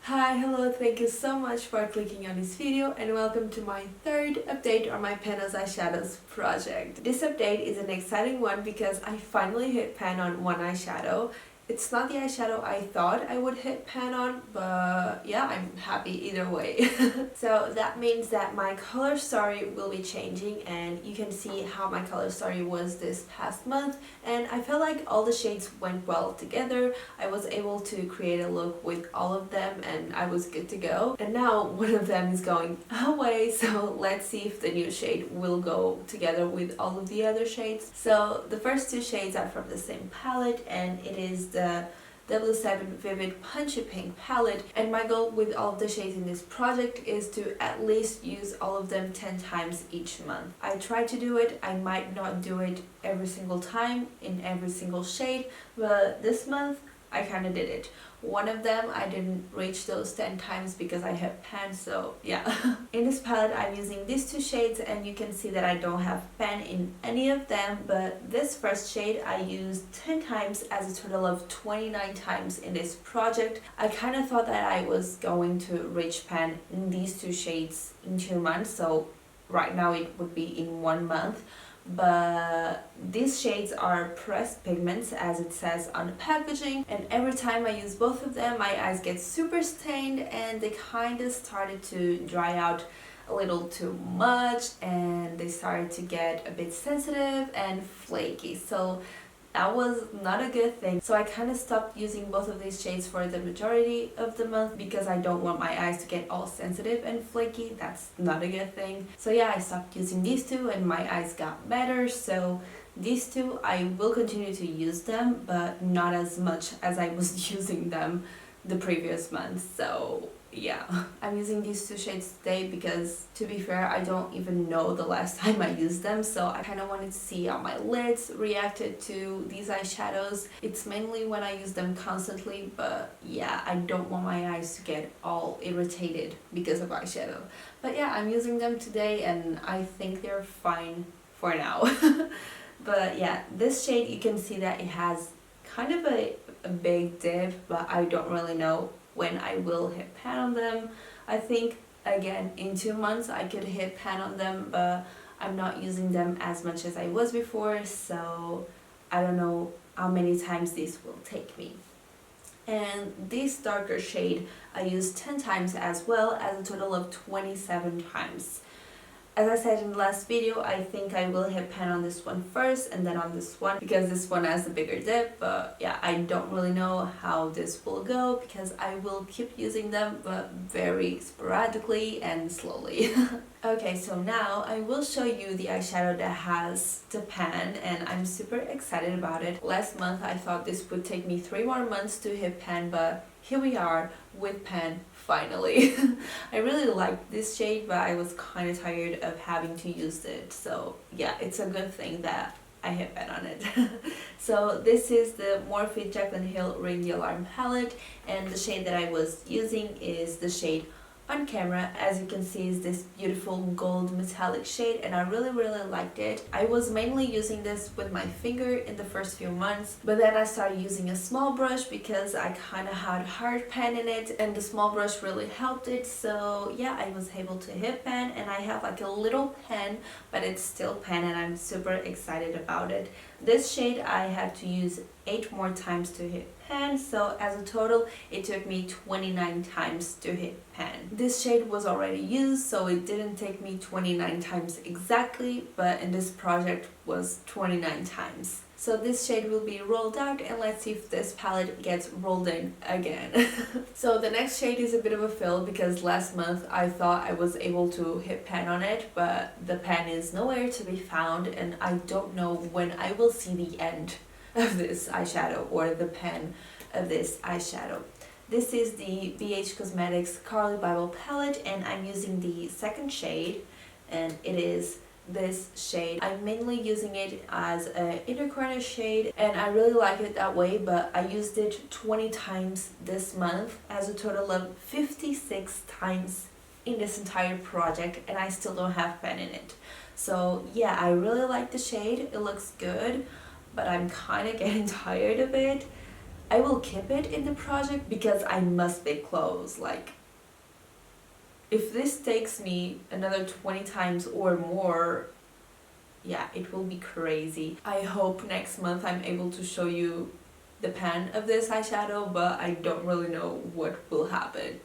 Hi, hello, thank you so much for clicking on this video and welcome to my third update on my Panos eyeshadows project. This update is an exciting one because I finally hit pan on one eyeshadow. It's not the eyeshadow I thought I would hit pan on, but yeah, I'm happy either way. So that means that my color story will be changing and you can see how my color story was this past month, and I felt like all the shades went well together. I was able to create a look with all of them and I was good to go. And now one of them is going away, so let's see if the new shade will go together with all of the other shades. So the first two shades are from the same palette and it is the W7 Vivid Punchy Pink palette, and my goal with all of the shades in this project is to at least use all of them 10 times each month. I try to do it. I might not do it every single time in every single shade, but this month I kind of did it. One of them I didn't reach those 10 times because I have pan, so yeah. In this palette I'm using these two shades and you can see that I don't have pan in any of them, but this first shade I used 10 times as a total of 29 times in this project. I kind of thought that I was going to reach pan in these two shades in 2 months, so right now it would be in 1 month. But these shades are pressed pigments as it says on the packaging, and every time I use both of them my eyes get super stained and they kind of started to dry out a little too much and they started to get a bit sensitive and flaky, so that was not a good thing. So I kind of stopped using both of these shades for the majority of the month because I don't want my eyes to get all sensitive and flaky. That's not a good thing. So yeah, I stopped using these two and my eyes got better. So these two, I will continue to use them, but not as much as I was using them the previous month. So yeah, I'm using these two shades today because, to be fair, I don't even know the last time I used them, so I kind of wanted to see how my lids reacted to these eyeshadows. It's mainly when I use them constantly, but yeah, I don't want my eyes to get all irritated because of eyeshadow. But yeah, I'm using them today and I think they're fine for now. But yeah, this shade, you can see that it has kind of a big dip, but I don't really know when I will hit pan on them. I think again in 2 months I could hit pan on them, but I'm not using them as much as I was before, so I don't know how many times this will take me. And this darker shade I used 10 times as well, as a total of 27 times. As I said in the last video, I think I will hit pan on this one first and then on this one because this one has a bigger dip, but yeah, I don't really know how this will go because I will keep using them, but very sporadically and slowly. Okay, so now I will show you the eyeshadow that has the pan and I'm super excited about it. Last month I thought this would take me 3 more months to hit pan, but here we are with pan finally. I really liked this shade, but I was kind of tired of having to use it, so yeah, it's a good thing that I hit pan on it. So this is the Morphe Jaclyn Hill Ring the Alarm palette, and the shade that I was using is the shade on camera. As you can see, is this beautiful gold metallic shade and I really liked it. I was mainly using this with my finger in the first few months, but then I started using a small brush because I kind of had hard pan in it and the small brush really helped it. So yeah, I was able to hit pan and I have like a little pen, but it's still pan and I'm super excited about it. This shade I had to use 8 more times to hit pan, so as a total it took me 29 times to hit pan. This shade was already used, so it didn't take me 29 times exactly, but in this project was 29 times. So this shade will be rolled out and let's see if this palette gets rolled in again. So the next shade is a bit of a fail because last month I thought I was able to hit pan on it, but the pan is nowhere to be found and I don't know when I will see the end of this eyeshadow or the pan of this eyeshadow. This is the BH Cosmetics Carly Bible palette and I'm using the second shade and it is this shade. I'm mainly using it as an inner corner shade and I really like it that way, but I used it 20 times this month as a total of 56 times in this entire project and I still don't have pan in it. So yeah, I really like the shade, it looks good, but I'm kind of getting tired of it. I will keep it in the project because I must make clothes. Like, if this takes me another 20 times or more, yeah, it will be crazy. I hope next month I'm able to show you the pan of this eyeshadow, but I don't really know what will happen.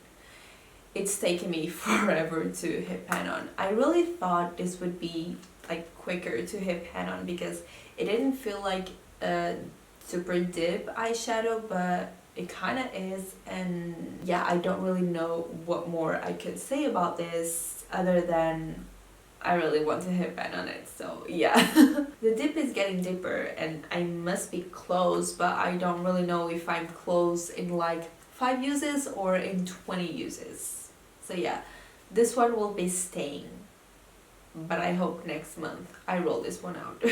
It's taken me forever to hit pan on. I really thought this would be like quicker to hit pan on because it didn't feel like a super deep eyeshadow, but it kind of is. And yeah, I don't really know what more I could say about this other than I really want to hit pan on it, so yeah. The dip is getting deeper and I must be close, but I don't really know if I'm close in like 5 uses or in 20 uses. So yeah, this one will be staying, but I hope next month I roll this one out.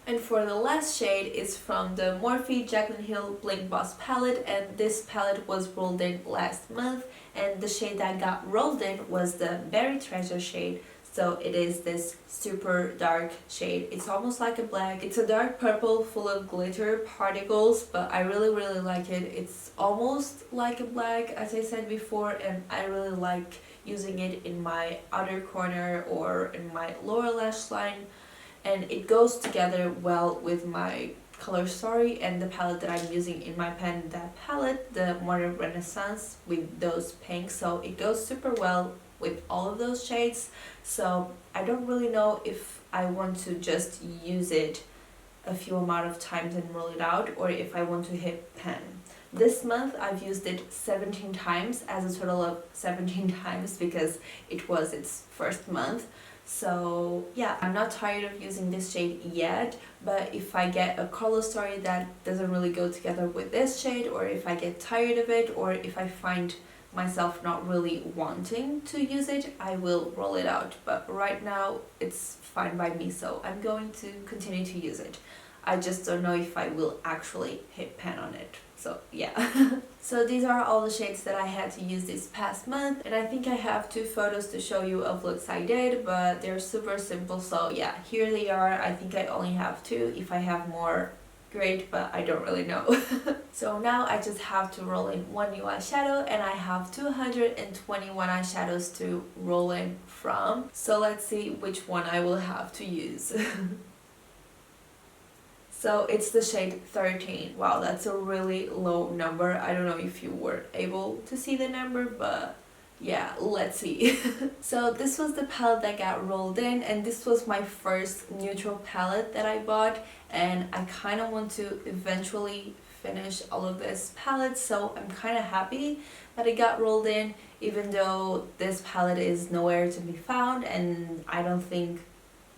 And for the last shade is from the Morphe Jaclyn Hill Bling Boss palette, and this palette was rolled in last month, and the shade that got rolled in was the Berry Treasure shade. So it is this super dark shade. It's almost like a black. It's a dark purple full of glitter particles, but I really like it. It's almost like a black, as I said before, and I really like using it in my outer corner or in my lower lash line. And it goes together well with my color story and the palette that I'm using in my pen. That palette, the Modern Renaissance, with those pinks. So it goes super well with all of those shades, so I don't really know if I want to just use it a few amount of times and roll it out, or if I want to hit pan. This month I've used it 17 times, as a total of 17 times because it was its first month. So yeah, I'm not tired of using this shade yet, but if I get a color story that doesn't really go together with this shade, or if I get tired of it, or if I find myself not really wanting to use it, I will roll it out. But right now it's fine by me, so I'm going to continue to use it. I just don't know if I will actually hit pan on it. So yeah. So these are all the shades that I had to use this past month, and I think I have 2 photos to show you of looks I did, but they're super simple. So yeah, here they are. I think I only have 2. If I have more, great, but I don't really know. So now I just have to roll in 1 new eyeshadow, and I have 221 eyeshadows to roll in from. So let's see which one I will have to use. So it's the shade 13. Wow, that's a really low number. I don't know if you were able to see the number, but yeah, let's see. So this was the palette that got rolled in, and this was my first neutral palette that I bought, and I kind of want to eventually finish all of this palette, so I'm kind of happy that it got rolled in, even though this palette is nowhere to be found and I don't think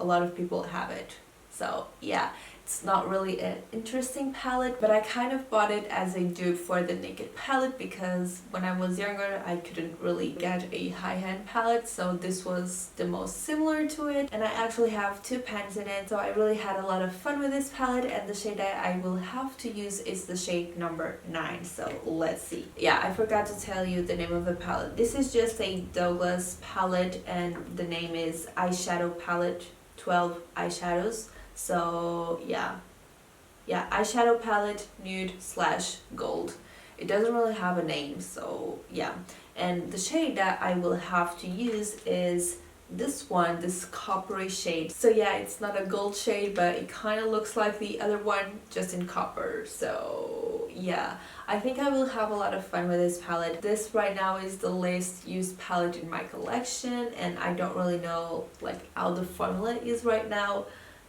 a lot of people have it. So yeah, it's not really an interesting palette, but I kind of bought it as a dupe for the Naked palette because when I was younger I couldn't really get a high-end palette, so this was the most similar to it, and I actually have 2 pans in it, so I really had a lot of fun with this palette. And the shade that I will have to use is the shade number 9, so let's see. Yeah, I forgot to tell you the name of the palette. This is just a Douglas palette, and the name is Eyeshadow Palette 12 Eyeshadows. So yeah, eyeshadow palette nude / gold. It doesn't really have a name, so yeah. And the shade that I will have to use is this one, this coppery shade. So yeah, it's not a gold shade, but it kind of looks like the other one, just in copper. So yeah, I think I will have a lot of fun with this palette. This right now is the least used palette in my collection, and I don't really know like how the formula is right now.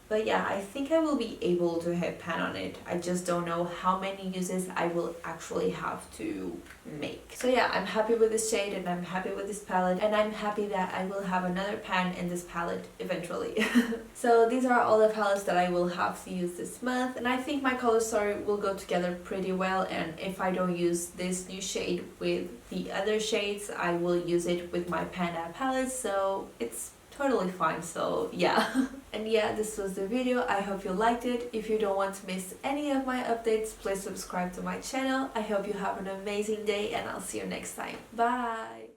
But yeah, I think I will be able to hit pan on it. I just don't know how many uses I will actually have to make. So yeah, I'm happy with this shade, and I'm happy with this palette, and I'm happy that I will have another pan in this palette eventually. So these are all the palettes that I will have to use this month, and I think my color story will go together pretty well. And if I don't use this new shade with the other shades, I will use it with my Panda palette, so it's totally fine. So yeah. And yeah, this was the video. I hope you liked it. If you don't want to miss any of my updates, please subscribe to my channel. I hope you have an amazing day, and I'll see you next time. Bye!